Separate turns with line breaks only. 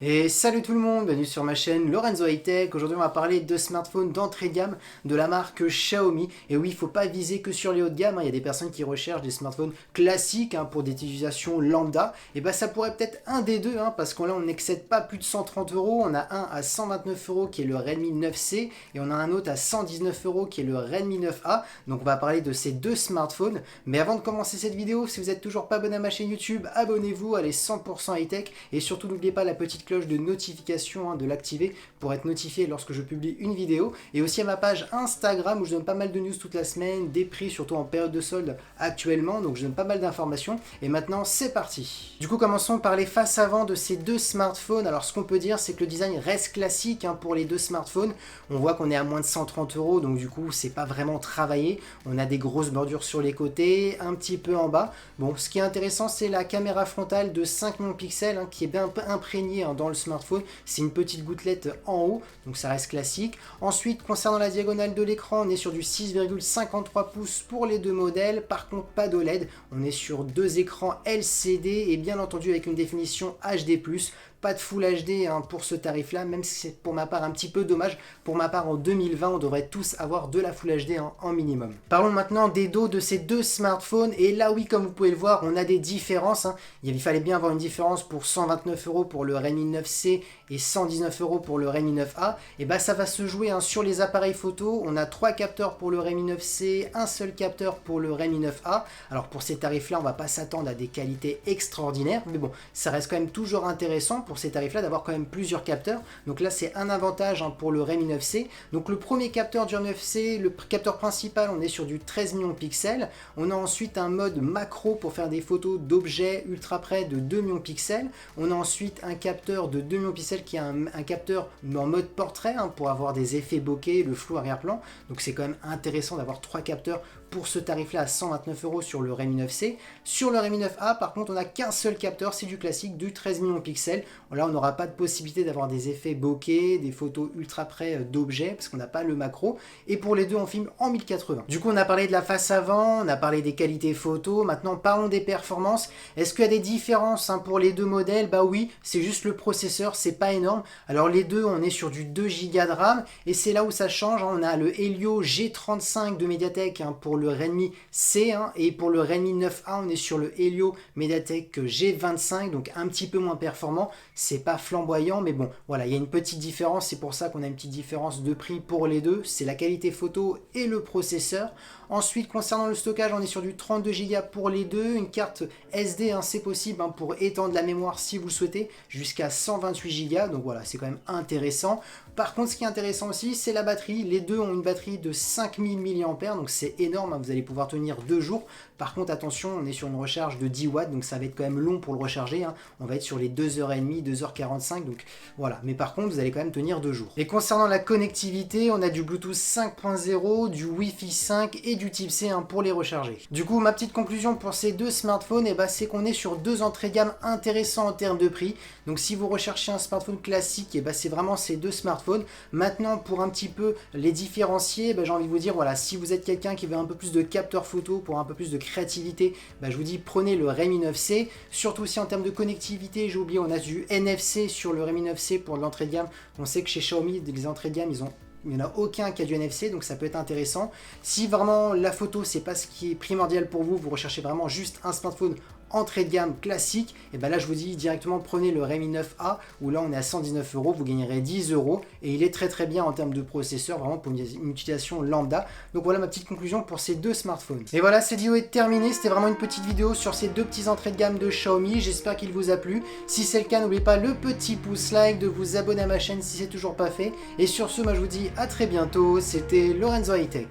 Et salut tout le monde, bienvenue sur ma chaîne Lorenzo High Tech. Aujourd'hui on va parler de smartphones d'entrée de gamme de la marque Xiaomi. Et oui, il ne faut pas viser que sur les hauts de gamme, il y a des personnes qui recherchent des smartphones classiques pour des utilisations lambda. Et bah ça pourrait peut-être un des deux, parce qu'on là on n'excède pas plus de 130 euros. On a un à 129 euros qui est le Redmi 9C et on a un autre à 119 euros qui est le Redmi 9A. Donc on va parler de ces deux smartphones. Mais avant de commencer cette vidéo, si vous n'êtes toujours pas abonné à ma chaîne YouTube, abonnez-vous, allez 100% high tech. Et surtout n'oubliez pas la petite cloche de notification, de l'activer pour être notifié lorsque je publie une vidéo, et aussi à ma page Instagram où je donne pas mal de news toute la semaine, des prix surtout en période de solde actuellement, donc je donne pas mal d'informations. Et maintenant c'est parti. Du coup commençons par les faces avant de ces deux smartphones. Alors ce qu'on peut dire c'est que le design reste classique pour les deux smartphones. On voit qu'on est à moins de 130 euros, donc du coup c'est pas vraiment travaillé. On a des grosses bordures sur les côtés, un petit peu en bas. Bon, ce qui est intéressant c'est la caméra frontale de 5 millions de pixels qui est bien imprégnée dans le smartphone. C'est une petite gouttelette en haut, donc ça reste classique. Ensuite, concernant la diagonale de l'écran, on est sur du 6,53 pouces pour les deux modèles. Par contre, pas d'OLED. On est sur deux écrans LCD et bien entendu avec une définition HD+. Pas de Full HD pour ce tarif-là, même si c'est pour ma part un petit peu dommage. Pour ma part, en 2020, on devrait tous avoir de la Full HD en minimum. Parlons maintenant des dos de ces deux smartphones. Et là, oui, comme vous pouvez le voir, on a des différences. Il fallait bien avoir une différence pour 129 euros pour le Redmi 9C et 119 euros pour le Redmi 9A. Et bah, ça va se jouer sur les appareils photo. On a 3 capteurs pour le Redmi 9C, un seul capteur pour le Redmi 9A. Alors pour ces tarifs-là, on va pas s'attendre à des qualités extraordinaires. Mais bon, ça reste quand même toujours intéressant pour ces tarifs là d'avoir quand même plusieurs capteurs. Donc là c'est un avantage pour le Redmi 9C. Donc le premier capteur du 9C, le capteur principal, on est sur du 13 millions de pixels. On a ensuite un mode macro pour faire des photos d'objets ultra près de 2 millions de pixels. On a ensuite un capteur de 2 millions de pixels qui est un capteur en mode portrait pour avoir des effets bokeh, le flou arrière-plan. Donc c'est quand même intéressant d'avoir 3 capteurs pour ce tarif là à 129 euros sur le Redmi 9C. Sur le Redmi 9A par contre on n'a qu'un seul capteur, c'est du classique, du 13 millions de pixels. Là on n'aura pas de possibilité d'avoir des effets bokeh, des photos ultra près d'objets parce qu'on n'a pas le macro. Et pour les deux on filme en 1080. Du coup on a parlé de la face avant, on a parlé des qualités photo. Maintenant parlons des performances. Est-ce qu'il y a des différences pour les deux modèles? Bah oui, c'est juste le processeur, c'est pas énorme. Alors les deux on est sur du 2 Go de RAM et c'est là où ça change. On a le Helio G35 de Mediatek pour le Redmi C et pour le Redmi 9A on est sur le Helio Mediatek G25, donc un petit peu moins performant. C'est pas flamboyant mais bon voilà, il y a une petite différence, c'est pour ça qu'on a une petite différence de prix pour les deux, c'est la qualité photo et le processeur. Ensuite concernant le stockage on est sur du 32 Go pour les deux, une carte SD c'est possible pour étendre la mémoire si vous le souhaitez jusqu'à 128 Go, donc voilà c'est quand même intéressant. Par contre ce qui est intéressant aussi c'est la batterie, les deux ont une batterie de 5000 mAh donc c'est énorme, vous allez pouvoir tenir 2 jours. Par contre attention on est sur une recharge de 10 watts donc ça va être quand même long pour le recharger, on va être sur les 2h30, 2h45 donc voilà, mais par contre vous allez quand même tenir 2 jours. Et concernant la connectivité on a du Bluetooth 5.0, du Wi-Fi 5 et du Type C pour les recharger. Du coup ma petite conclusion pour ces deux smartphones c'est qu'on est sur deux entrées de gamme intéressants en termes de prix. Donc si vous recherchez un smartphone classique c'est vraiment ces deux smartphones. Maintenant pour un petit peu les différencier, j'ai envie de vous dire voilà, si vous êtes quelqu'un qui veut un peu plus de capteurs photo pour un peu plus de créativité, je vous dis prenez le Redmi 9C. Surtout si en termes de connectivité, j'ai oublié, on a du NFC sur le Redmi 9C pour l'entrée de gamme. On sait que chez Xiaomi les entrées de gamme il n'y en a aucun qui a du NFC, donc ça peut être intéressant. Si vraiment la photo c'est pas ce qui est primordial pour vous, vous recherchez vraiment juste un smartphone entrée de gamme classique, et là je vous dis directement prenez le Redmi 9A où là on est à 119 euros, vous gagnerez 10 euros et il est très bien en termes de processeur, vraiment pour une utilisation lambda. Donc voilà ma petite conclusion pour ces deux smartphones. Et voilà, cette vidéo est terminée, c'était vraiment une petite vidéo sur ces deux petits entrées de gamme de Xiaomi, j'espère qu'il vous a plu. Si c'est le cas, n'oubliez pas le petit pouce like, de vous abonner à ma chaîne si c'est toujours pas fait. Et sur ce, moi je vous dis à très bientôt, c'était Lorenzo High Tech.